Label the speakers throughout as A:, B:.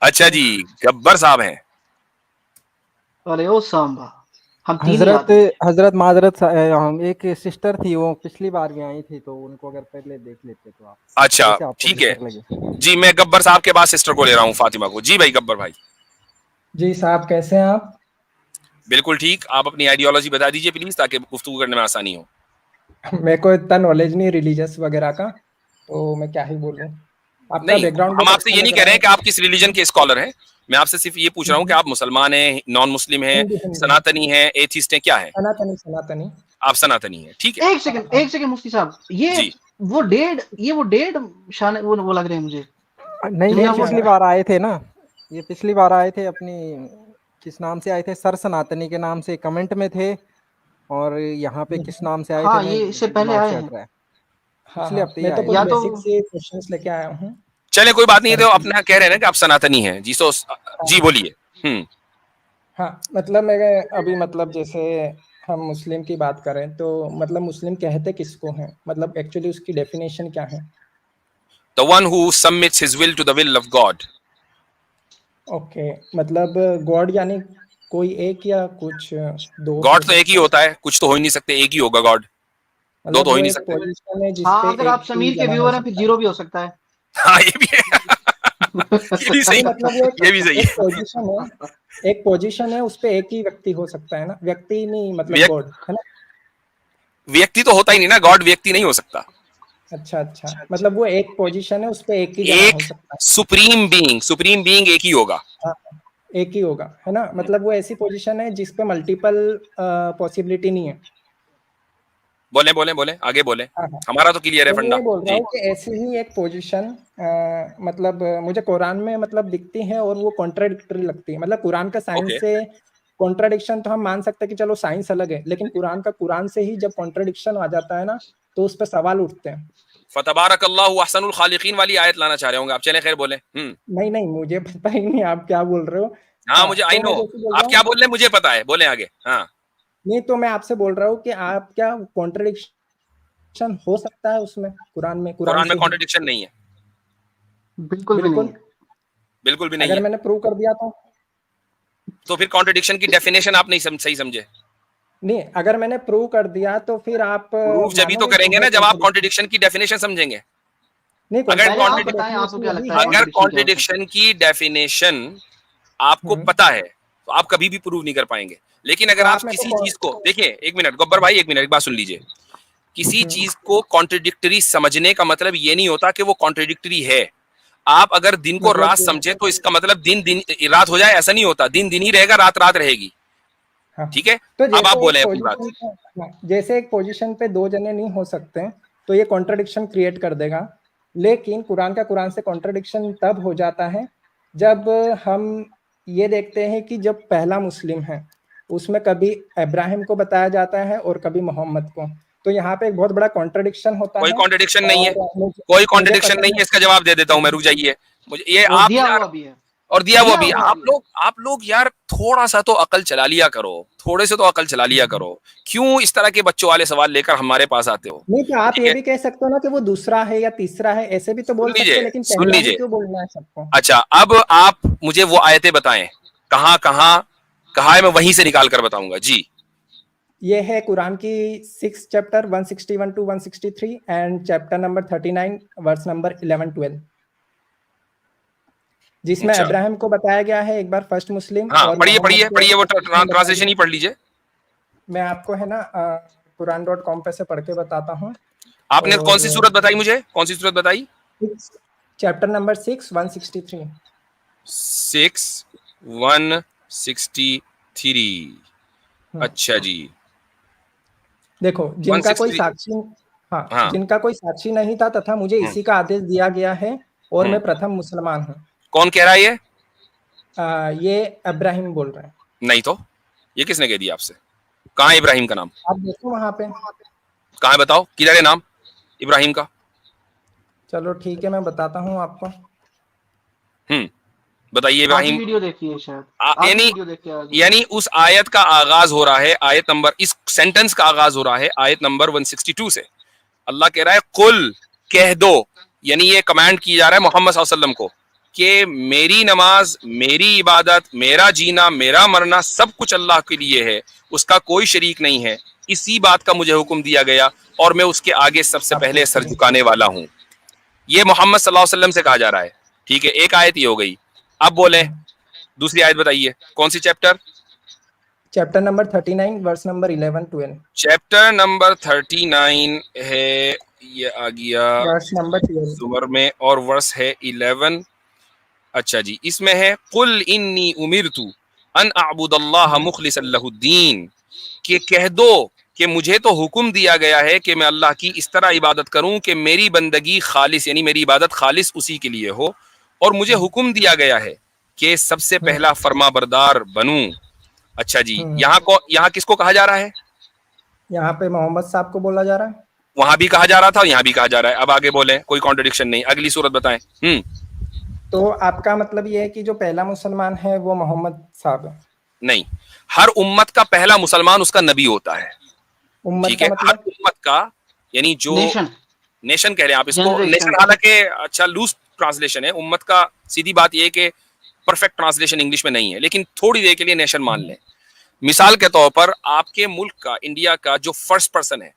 A: अच्छा जी, गब्बर साहब हैं।
B: अरे ओ सांबा, हम तीन ही
C: हजरत
B: आदमी हैं।
C: हजरत माजरत हम एक सिस्टर थी, वो पिछली बार भी आई थी, तो उनको अगर पहले देख लेते तो आप
A: अच्छा
C: कैसे आपको
A: ठीक है
C: बेहतर लगे।
A: जी, मैं गब्बर साहब के बाद सिस्टर को ले रहा हूँ, फातिमा को। जी भाई गब्बर भाई।
D: जी साहब, कैसे हैं आप?
A: बिल्कुल ठीक, आप अपनी आइडियोलॉजी बता दीजिए प्लीज, ताकि गुफ्तगू करने में आसानी हो।
D: मेरे को इतना नॉलेज नहीं रिलीजियस वगैरह का, तो मैं क्या ही बोलूं। आपका
A: नहीं,
D: बैकग्राउंड
A: हम
D: बहुत
A: आपसे
D: अच्छा
A: ये नहीं
D: लग
A: कह
D: रहा
A: रहे
D: है।
A: हैं कि आप किस रिलीजन के स्कॉलर हैं। मैं आपसे सिर्फ ये पूछ रहा हूँ कि आप मुसलमान हैं, नॉन मुस्लिम हैं,
D: हिंदी हिंदी।
A: सनातनी हैं, एथिस्ट हैं, क्या है?
D: सनातनी सनातनी।
A: आप सनातनी हैं, ठीक है।
B: एक सेकंड मुफ्ती साहब,
A: जी
B: वो डेढ़ शान वो लग रहे हैं मुझे,
C: नहीं,
B: जिनका
C: ये
B: वो
C: पिछली बार आए थे ना, ये पिछली बार आए थे अपनी, किस नाम से आए थे, सर सनातनी के नाम से कमेंट में थे, और यहाँ पे किस नाम से आए थे,
B: हाँ,
C: मैं
B: ये इससे पहले
C: दिमाग
B: आए
C: से
B: हैं।
C: हट रहा है,
D: हाँ
C: पिछले
D: हाँ,
C: हफ्ते ही
D: मैं तो
C: आए
D: कुछ
B: या
C: थे।
B: तो
D: बेसिक से क्वेश्चंस लेके आया हूँ
A: चले, कोई बात नहीं,
D: सर
A: तो
D: से।
A: अपना कह रहे हैं ना कि आप सनातनी हैं जी, सो
D: हाँ
A: जी बोलिए।
D: हाँ, मतलब मैं अभी मतलब जैसे हम मुस्लिम की बात करें तो मतलब मुस्लिम कहते किसको हैं, मतलब एक्चुअली उसकी डेफिनेशन क्या है?
A: The one who submits his will to the will of God.
D: Okay, मतलब गॉड यानी कोई एक या कुछ दो हो
A: गॉड तो एक ही
D: सकते हैं?
A: होता है, कुछ तो हो ही नहीं सकते, एक ही होगा गॉड, दो
D: मतलब
A: तो हो
D: वो
A: ही नहीं
D: एक
A: सकते।
D: पोजीशन है जिसपे
B: हाँ, अगर
D: एक
B: आप
D: ही
B: समीर के
D: जना हो
B: व्यूअर हैं फिर
D: सकता है।
B: जीरो भी हो सकता है।
A: हाँ ये भी है। ये भी सही,
D: नहीं मतलब वो
A: ये भी सही
D: एक
A: है।
D: पोजीशन है, एक पोजीशन है, उस पे एक ही व्यक्ति हो सकता है ना, व्यक्ति नहीं मतलब
A: व्यक्ति,
D: गॉड है ना।
A: व्यक्ति तो होता ही नहीं ना, गॉड व्यक्ति नहीं हो सकता।
D: अच्छा अच्छा, मतलब वो एक पोजीशन है, उस पे एक ही जना
A: एक
D: हो सकता
A: सुप्रीम बीइंग एक ही होगा।
D: है। हाँ, एक ही होगा है ना, मतलब वो ऐसी पोजीशन है जिस पे मल्टीपल पॉसिबिलिटी नहीं है।
A: बोले बोले बोले आगे बोले,
D: हाँ हाँ,
A: हमारा तो क्लियर है
D: तो मैं
A: फंडा
D: ये बोल रहा
A: जी।
D: हूँ कि ऐसी ही एक पोजीशन मतलब मुझे कुरान में मतलब दिखती है और वो कॉन्ट्राडिक्टरी लगती है। मतलब कुरान का
A: ओके,
D: साइंस से कॉन्ट्राडिक्शन तो हम मान सकते हैं कि चलो साइंस अलग है, लेकिन कुरान का कुरान से ही जब कॉन्ट्राडिक्शन आ जाता है ना, तो उस पर सवाल उठते हैं।
A: फतबारकल्लाहु अहसनुल खालिकीन वाली आयत लाना चाह रहे होंगे आप, चले खैर बोले।
D: नहीं नहीं, मुझे पता ही नहीं आप क्या बोल रहे हो।
A: हाँ
D: हाँ,
A: मुझे आई
D: तो
A: नो,
D: मैं जैसे बोल
A: आप
D: रहा
A: क्या
D: हूँ,
A: बोल रहे हैं मुझे पता है, बोले आगे। हाँ
D: नहीं तो मैं आपसे बोल रहा हूँ कि आप क्या कॉन्ट्राडिक्शन हो सकता है उसमें, कुरान में, कुरान
A: कुरान में
D: से ही?
A: कॉन्ट्रडिक्शन नहीं है,
B: बिल्कुल भी नहीं
D: बिल्कुल।
B: है।
A: बिल्कुल भी नहीं
D: अगर
A: है।
D: मैंने प्रूव कर दिया
A: तो फिर कॉन्ट्रडिक्शन की डेफिनेशन आप नहीं सही समझे।
D: नहीं, अगर मैंने प्रूव कर दिया तो फिर आप
A: प्रूफ जब भी तो
D: मानोगे कि
A: करेंगे
D: है
A: ना जब आप
D: कॉन्ट्रडिक्शन?
A: कॉन्ट्रडिक्शन की डेफिनेशन समझेंगे।
D: नहीं,
A: अगर
B: पहले आप
D: कॉन्ट्रडिक्शन की
B: बताएं, आपको
D: डेफिनेशन
B: क्या
D: यही
B: लगता है
D: है।
A: अगर
B: कॉन्ट्रडिक्शन क्या होता है।
A: कॉन्ट्रडिक्शन की डेफिनेशन आपको
D: हम्म,
A: पता है तो आप कभी भी प्रूव नहीं कर पाएंगे। लेकिन
D: तो
A: अगर आप
D: आप मेरे
A: किसी
D: को
A: चीज को देखिए, एक मिनट गब्बर भाई, एक मिनट, एक बात सुन लीजिए। किसी
D: हम्म,
A: चीज को कॉन्ट्रडिक्टरी समझने का मतलब ये नहीं होता कि वो कॉन्ट्रडिक्टरी है। आप अगर दिन को
D: मतलब
A: रात समझे तो इसका मतलब दिन दिन रात हो जाए, ऐसा नहीं होता, दिन दिन ही रहेगा, रात रात रहेगी।
D: हाँ,
A: ठीक है,
D: तो
A: अब आप
D: जैसे एक
A: बोले अपनी बात।
D: पोजीशन पे, हाँ, जैसे एक पोजीशन पे दो जने नहीं हो सकते, तो ये कॉन्ट्रडिक्शन क्रिएट कर देगा। लेकिन कुरान का कुरान से कॉन्ट्रडिक्शन तब हो जाता है जब हम ये देखते हैं कि जब पहला मुस्लिम है उसमें कभी इब्राहिम को बताया जाता है और कभी मोहम्मद को, तो यहाँ पे एक बहुत बड़ा कॉन्ट्रडिक्शन होता
A: कोई
D: है।
A: कॉन्ट्रडिक्शन नहीं है,
D: और
A: कोई
D: मुझे
A: कॉन्ट्रडिक्शन
D: पता
A: नहीं है,
D: है।
A: इसका जवाब दे देता हूं मैं, रुक जाइए। मुझे ये
B: और
A: आप
B: दिया
A: यार,
B: हुआ भी है,
A: और दिया वो
B: दिया
A: भी।
B: हुआ भी है।
A: आप लोग यार थोड़ा सा तो अकल चला लिया करो, थोड़े से तो अकल चला लिया करो। क्यों इस तरह के बच्चों वाले सवाल लेकर हमारे पास आते हो?
D: नहीं तो आप
A: ठीक
D: ये
A: है,
D: भी कह सकते हो ना कि वो दूसरा है या तीसरा है, ऐसे भी तो
A: सुन
D: बोल सकते
A: लीजिए
D: हैं, लेकिन
A: सुन
D: पहला ही
A: लीजिए।
D: क्यों बोलना है सबको?
A: अच्छा, अब आप मुझे वो आयतें बताएं, कहाँ कहाँ कहा है, मैं वहीं से निकाल कर बताऊंगा जी।
D: ये है कुरान की 6 chapter 161 to 163 and chapter number 39 verse number 11-12, जिसमें
A: अच्छा,
D: अब्राहम को बताया गया है एक बार फर्स्ट मुस्लिम,
A: हाँ
D: और
A: पढ़िए
D: मोहम्मद
A: पढ़िए
D: को
A: पढ़िए, वो
D: मुस्लिम बताया
A: ट्रांसलेशन
D: गया।
A: ही पढ़ लीजिए।
D: मैं आपको है ना कुरान.com पे से पढ़ के बताता हूँ।
A: आपने कौन सी
D: और
A: सूरत बताई मुझे, कौन सी सूरत बताई?
D: Chapter number 6 163।
A: 6 163। अच्छा जी,
D: देखो,
A: वन
D: जिनका कोई
A: सिक्सटी
D: साक्षी, हाँ,
A: हाँ।
D: जिनका कोई साक्षी नहीं था तथा मुझे
A: हम्म,
D: इसी का आदेश दिया गया है, और
A: हम्म।
D: मैं प्रथम मुसलमान हूँ।
A: कौन कह रहा है ये?
D: ये अब्राहिम बोल रहे हैं।
A: नहीं तो, ये किसने कह दिया आपसे? कहाँ है इब्राहिम का नाम?
D: आप देखो वहां पे।
A: कहाँ है बताओ, किधर है नाम इब्राहिम का?
D: चलो ठीक है, मैं बताता हूँ आपको।
A: बताइए
B: आधी
A: इब्राहिम।
B: वीडियो देखी है शायद, आधी
A: यानी
B: वीडियो देख के आगे।
A: यानी उस आयत का आगाज हो रहा है, आयत नंबर, इस सेंटेंस का आगाज हो रहा है आयत नंबर 162 से। अल्लाह कह रहा है कुल, कह दो, यानी ये कमांड किया जा रहा है मोहम्मद सल्लल्लाहु अलैहि वसल्लम को कि मेरी नमाज, मेरी इबादत, मेरा जीना, मेरा मरना सब कुछ अल्लाह के लिए है, उसका कोई शरीक नहीं है, इसी बात का मुझे हुक्म दिया गया और मैं उसके आगे सबसे पहले सर झुकाने वाला हूँ। ये मोहम्मद सल्लल्लाहु अलैहि वसल्लम से कहा जा रहा है। ठीक है, एक आयत ही हो गई। अब बोले दूसरी आयत बताइए, कौन सी chapter?
D: Chapter number 39 verse number 11-12।
A: Chapter number 39 है, ये आ गया
D: वर्स नंबर 12
A: जुमर में, और वर्स है 11। अच्छा जी, इसमें है कुल इन्नी उमिरतु अन अअबुदल्लाह मुखलिसन लहुद्दीन, कि कह दो कि मुझे तो हुक्म दिया गया है कि मैं अल्लाह की इस तरह इबादत करूं कि मेरी बंदगी खालिस, यानी मेरी इबादत खालिस उसी के लिए हो, और मुझे हुक्म दिया गया है कि सबसे पहला फरमाबरदार बनूं। अच्छा जी, यहाँ किसको कहा जा रहा है?
D: यहाँ पे मोहम्मद साहब को बोला जा रहा है।
A: वहां भी कहा जा रहा था और यहाँ भी कहा जा रहा है। अब आगे बोले, कोई कॉन्ट्रडिक्शन नहीं। अगली सूरत बताएं।
D: तो आपका मतलब ये है कि जो पहला मुसलमान है वो मोहम्मद साहब है?
A: नहीं, हर उम्मत का पहला मुसलमान उसका नबी होता है।
D: उम्मत
A: ठीक
D: का
A: है,
D: मतलब
A: हर उम्मत का, यानी जो नेशन कह रहे हैं आप इसको, नेशन हालांकि अच्छा लूज ट्रांसलेशन है, उम्मत का सीधी बात यह है कि परफेक्ट ट्रांसलेशन इंग्लिश में नहीं है, लेकिन थोड़ी देर के लिए नेशन मान लें। मिसाल के तौर पर आपके मुल्क का, इंडिया का जो फर्स्ट पर्सन है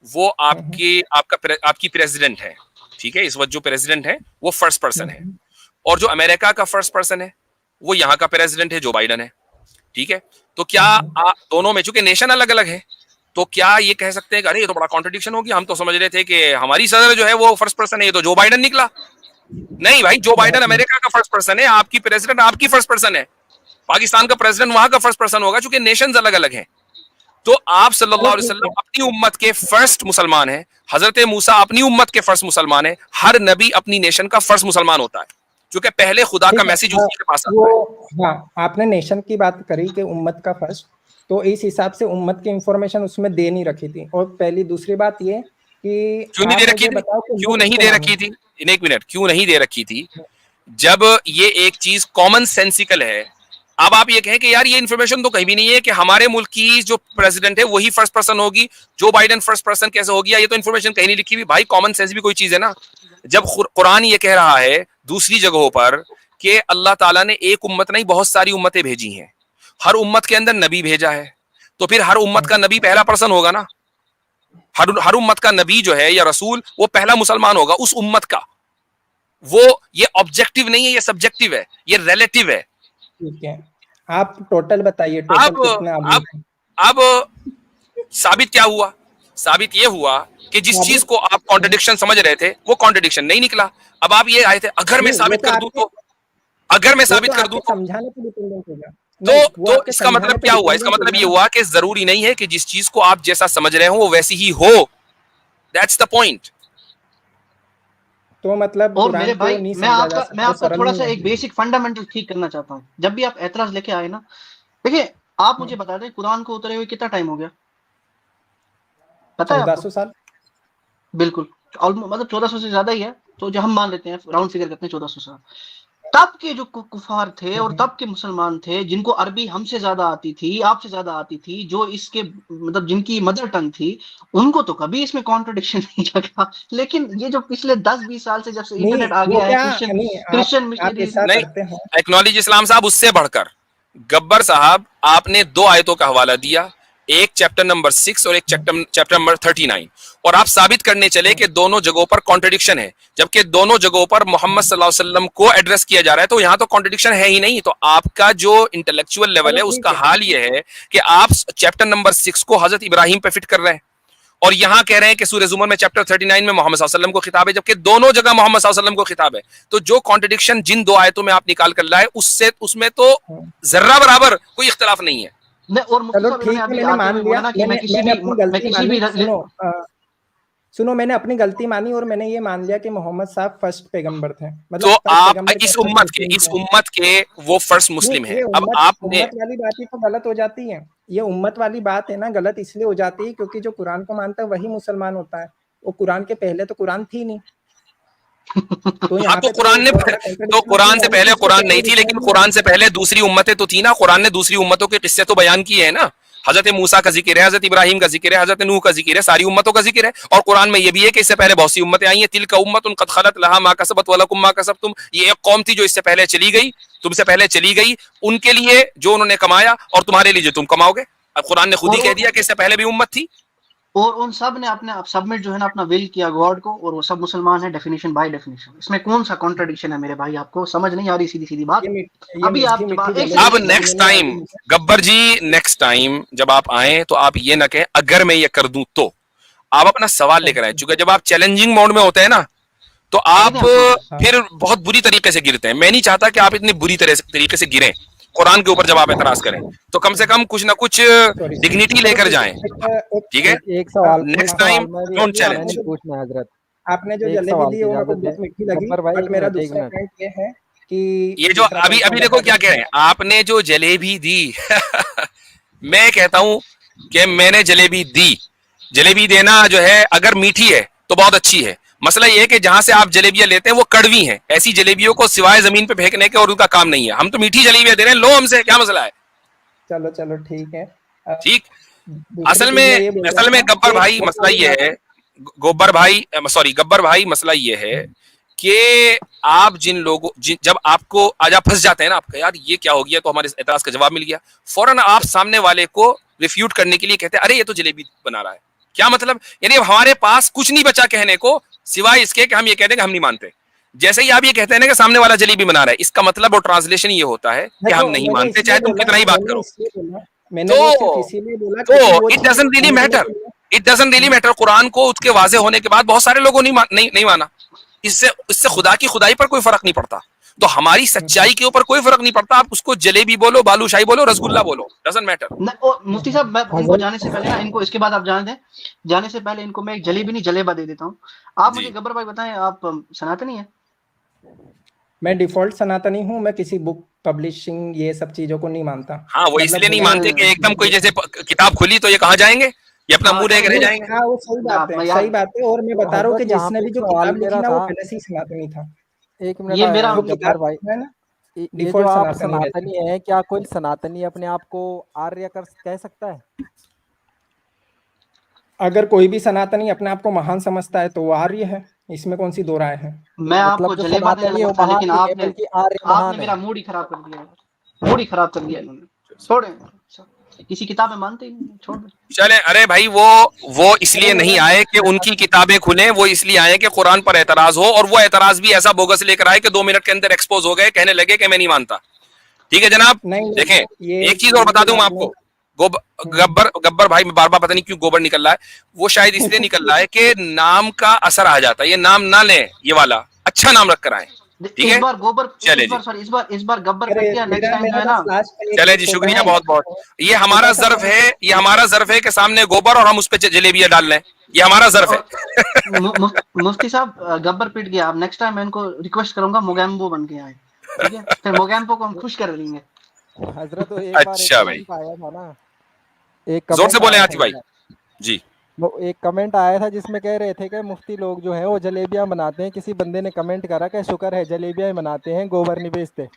A: वो आपकी प्रेसिडेंट है। ठीक है, इस वक्त जो प्रेसिडेंट है वो फर्स्ट पर्सन है, और जो अमेरिका का फर्स्ट पर्सन है वो यहाँ का प्रेसिडेंट है, जो बाइडन है। ठीक है, तो क्या आप दोनों में, चूंकि नेशन अलग अलग है, तो क्या ये कह सकते हैं कि अरे ये तो बड़ा कॉन्ट्रडिक्शन हो गया, हम तो समझ रहे थे कि हमारी सदर जो है वो फर्स्ट पर्सन है, ये तो जो बाइडन निकला। नहीं भाई, जो बाइडन अमेरिका का फर्स्ट पर्सन है, आपकी प्रेसिडेंट आपकी फर्स्ट पर्सन है, पाकिस्तान का प्रेसिडेंट वहां का फर्स्ट पर्सन होगा, चूंकि नेशंस अलग अलग हैं। तो आप सल्लल्लाहु अलैहि वसल्लम अपनी उम्मत के फर्स्ट मुसलमान हैं, हजरत मूसा अपनी उम्मत के फर्स्ट मुसलमान है, हर नबी अपनी नेशन का फर्स्ट मुसलमान होता है, क्योंकि पहले खुदा का मैसेज उसी के पास आता है।
D: हाँ, आपने नेशन की बात करी कि उम्मत का फर्स्ट, तो इस हिसाब से उम्मत की इंफॉर्मेशन उसमें दे नहीं रखी थी। और पहली दूसरी बात ये कि
A: क्यों नहीं दे रखी थी? क्यों नहीं दे रखी थी? एक मिनट, क्यों नहीं दे रखी थी? जब ये एक चीज कॉमन सेंसिकल है। अब आप ये कहें कि यार ये इन्फॉर्मेशन तो कहीं भी नहीं है कि हमारे मुल्क की जो प्रेसिडेंट है वही फर्स्ट पर्सन होगी, जो बाइडन फर्स्ट पर्सन कैसे हो गया, ये तो इन्फॉर्मेशन कहीं नहीं लिखी हुई। भाई कॉमन सेंस भी कोई चीज है ना। जब कुरान ये कह रहा है दूसरी जगहों पर कि अल्लाह ताला ने एक उम्मत नहीं बहुत सारी उम्मतें भेजी हैं, हर उम्मत के अंदर नबी भेजा है, तो फिर हर उम्मत का नबी पहला पर्सन होगा ना। हर उम्मत का नबी जो है या रसूल वो पहला मुसलमान होगा उस उम्मत का। वो ये ऑब्जेक्टिव नहीं है, ये सब्जेक्टिव है, ये रिलेटिव है।
D: ठीक है, आप टोटल बताइए, टोटल कितना
A: अब साबित क्या हुआ? साबित ये हुआ कि जिस चीज को आप कॉन्ट्रडिक्शन समझ रहे थे वो कॉन्ट्रडिक्शन नहीं निकला। अब आप ये आए थे अगर मैं साबित कर दूं तो, अगर मैं साबित कर दूं तो
D: समझाने पे डिपेंडेंट होगा।
A: तो इसका मतलब क्या हुआ? इसका मतलब ये हुआ कि जरूरी नहीं है कि जिस चीज को आप जैसा समझ रहे हो वो वैसी ही हो। That's the point.
D: तो मतलब
B: और मेरे भाई मैं आपका थोड़ा सा एक बेसिक फंडामेंटल ठीक करना चाहता हूँ। जब भी आप एतराज लेके आए ना, देखिए आप मुझे बता दें कुरान को उतरे हुए कितना टाइम हो गया पता है?
D: 1400 साल।
B: बिल्कुल, मतलब 1400 से ज्यादा ही है, तो जो हम मान लेते हैं राउंड फिगर करते हैं 1400 साल। तब के जो कुफार थे और तब के मुसलमान थे जिनको अरबी हमसे ज्यादा आती थी, आपसे ज्यादा आती थी, जो इसके मतलब जिनकी मदर टंग थी, उनको तो कभी इसमें कॉन्ट्रडिक्शन नहीं लगा। लेकिन ये जो पिछले 10-20 साल से जब से इंटरनेट आ गया है, क्रिश्चियन मिशनरीज
A: नहीं, एक्नॉलेज इस्लाम साहब, उससे बढ़कर गब्बर साहब आपने दो आयतों का हवाला दिया, एक चैप्टर नंबर 6 और एक चैप्टर नंबर 39, और आप साबित करने चले कि दोनों जगहों पर कॉन्ट्रडिक्शन है, जबकि दोनों जगहों पर मोहम्मद सल्लल्लाहु अलैहि वसल्लम को एड्रेस किया जा रहा है, तो यहाँ तो कॉन्ट्रडिक्शन है ही नहीं। तो आपका जो इंटेलेक्चुअल लेवल है उसका हाल ये है कि आप चैप्टर नंबर 6 को हजरत इब्राहिम पे फिट कर रहे हैं, और यहाँ कह रहे हैं कि सूरह जुमर में चैप्टर 39 में मोहम्मद सल्लल्लाहु अलैहि वसल्लम को खिताब है, जबकि दोनों जगह मोहम्मद सल्लल्लाहु अलैहि वसल्लम को खिताब है। तो जो कॉन्ट्रडिक्शन जिन दो आयतों में आप निकाल कर लाए उसमें तो जर्रा बराबर कोई इख्तिलाफ नहीं है।
D: चलो ठीक है, मैंने मान लिया, सुनो मैंने अपनी गलती मानी और मैंने ये मान लिया कि मोहम्मद साहब फर्स्ट पैगंबर थे। मतलब
A: तो आप इस उम्मत के वो फर्स्ट मुस्लिम है। अब आपने
D: उम्मत वाली बात ही तो गलत हो जाती है। ये उम्मत वाली बात है ना, गलत इसलिए हो जाती है क्योंकि जो कुरान को मानता है वही मुसलमान होता है। वो कुरान के पहले तो कुरान थी नहीं।
A: तो यहाँ तो कुरान ने तो कुरान से पहले कुरान नहीं थी, लेकिन कुरान से पहले दूसरी उम्मतें तो थी ना। कुरान ने दूसरी उम्मतों के किस्से तो बयान किए हैं ना। हजरत मूसा का जिक्र है, हजरत इब्राहिम का जिक्र है, हजरत नूह का जिक्र है, सारी उम्मतों का जिक्र है। और कुरान में ये भी है कि इससे पहले बहुत सी उम्मतें आई हैं। तिलका उम्मतुन कद खलत लहा मा कसबत व लकुम मा कसबतुम, ये एक कौम थी जो इससे पहले चली गई, तुमसे पहले चली गई, उनके लिए जो उन्होंने कमाया और तुम्हारे लिए जो तुम कमाओगे। अब कुरान ने खुद ही कह दिया कि इससे पहले भी उम्मत थी।
B: और उन सब ने अपने सबमिट जो है ना अपना विल किया गॉड को, और वो सब मुसलमान है डेफिनेशन बाय डेफिनेशन। इसमें कौन सा कॉन्ट्रडिक्शन है मेरे भाई? आपको समझ नहीं आ रही सीधी सीधी बात? अभी आप
A: अब नेक्स्ट टाइम गब्बर जी, नेक्स्ट टाइम जब आप आए तो आप ये ना कहें अगर मैं ये कर दूं तो, आप अपना सवाल लेकर आए। चूंकि जब आप चैलेंजिंग मोड में होते हैं ना तो आप फिर बहुत बुरी तरीके से गिरते हैं। मैं नहीं चाहता कि आप इतनी बुरी तरीके से गिरें कुरान के ऊपर जब आप एतराज करें, तो कम से कम कुछ ना कुछ डिग्निटी लेकर जाएं, ठीक है?
C: एक सवाल
A: नेक्स्ट टाइम डोंट चैलेंज।
C: पूछना है हजरत,
D: आपने जो जलेबी दी वो मेरे को बहुत मीठी लगी, बट मेरा दूसरा पॉइंट ये है कि
A: ये जो अभी देखो क्या कह रहे हैं, आपने जो जलेबी दी मैं कहता हूं कि मैंने जलेबी दी। जलेबी देना जो है अगर मीठी है तो बहुत अच्छी है। मसला ये है कि जहां से आप जलेबियां लेते हैं वो कड़वी हैं। ऐसी जलेबियों को सिवाय जमीन पे फेंकने के और उनका काम नहीं है। हम तो मीठी जलेबियां दे रहे हैं, लो हमसे, क्या मसला है?
D: चलो ठीक है।
A: ठीक। असल में गब्बर भाई मसला ये है, गब्बर भाई मसला ये है कि आप जब आपको आज आप फंस जाते हैं ना, आपका यार ये क्या हो गया, तो हमारे एतराज का जवाब मिल गया, फौरन आप सामने वाले को रिफ्यूट करने के लिए कहते हैं अरे ये तो जलेबी बना रहा है। क्या मतलब? यानी हमारे पास कुछ नहीं बचा कहने को सिवाय इसके कि हम ये कहते हैं कि हम नहीं मानते। जैसे ही आप ये कहते हैं ना कि सामने वाला जलेबी बना रहा है, इसका मतलब और ट्रांसलेशन ये होता है कि हम नहीं मानते, चाहे तुम कितना ही बात करो। तो it doesn't really matter. Quran को उसके वाजे होने के बाद बहुत सारे लोगों नहीं माना। इससे खुदा की खुदाई पर कोई फर्क नहीं पड़ता। तो हमारी सच्चाई के ऊपर कोई फर्क नहीं पड़ता। आप उसको जलेबी बोलो, बालूशाही बोलो, रसगुल्ला बोलो, डजंट मैटर।
B: मुफ्ती साहब, मैं इनको जाने से पहले ना, इनको इसके बाद आप जान दें, जाने से पहले इनको मैं एक जलेबी नहीं जलेबा दे देता हूँ। आप मुझे गब्बर भाई बताएं, आप सनातनी हैं?
D: मैं डिफॉल्ट सनातनी हूँ। मैं किसी बुक पब्लिशिंग ये सब चीजों को नहीं मानता।
A: हाँ, वो इसलिए नहीं मानते कि एकदम कोई जैसे किताब खुली तो ये कहाँ जाएंगे, ये अपना मुंह देख रह जाएंगे।
D: हाँ, वो सही बात है। और मैं बता रहा हूँ कि जिसने भी जो किताब लिखी ना वो पहले से ही सनातनी था।
C: एक मिनट,
B: ये मेरा
C: गब्बर भाई
D: है ना,
C: ये जो आप सनातनी है, क्या कोई सनातनी अपने आप को आर्य कह सकता है?
D: अगर कोई भी सनातनी अपने आप को महान समझता है तो वो आर्य है, इसमें कौन सी दो राय है?
B: मैं आपको जलेबा देने लगा था, लेकिन आपने मेरा मूड ही खराब कर दिया इन्होंने। छोड़ें, किसी किताब में मानते ही नहीं, छोड़ दो।
A: चले, अरे भाई वो इसलिए नहीं आए कि उनकी किताबें खुले, वो इसलिए आए कि कुरान पर एतराज हो, और वो एतराज भी ऐसा बोगस लेकर आए कि 2 मिनट के अंदर एक्सपोज हो गए, कहने लगे कि मैं नहीं मानता। ठीक है जनाब, देखें एक चीज और बता दूं मैं आपको, गब्बर भाई में बार बार पता नहीं क्यों गोबर निकल रहा है, वो शायद इसलिए निकल रहा है कि नाम का असर आ जाता है। ये नाम ना लें, ये वाला अच्छा नाम रख कर आए, ठीक है?
B: इस बार गोबर,
A: चले
B: इस बार गब्बर कर दिया, नेक्स्ट टाइम है ना।
A: चले जी, शुक्रिया बहुत बहुत। ये हमारा ज़र्फ है कि सामने गोबर और हम उस पे जलेबियां डाल लें, ये हमारा ज़र्फ है।
B: मुफ्ती साहब, गब्बर पिट गया। अब नेक्स्ट टाइम मैं इनको रिक्वेस्ट करूंगा मोगैम्बो बन के आए, ठीक है? फिर मोगैम्बो को हम खुश कर देंगे।
C: हजरत तो एक
A: अच्छा भाई,
C: आया था ना,
A: जोर से बोले आती भाई जी।
C: वो एक कमेंट आया था जिसमें कह रहे थे कि मुफ्ती लोग जो हैं वो जलेबियां बनाते हैं। किसी बंदे ने कमेंट करा कि शुक्र है जलेबियां बनाते हैं, गोबर नहीं बेचते।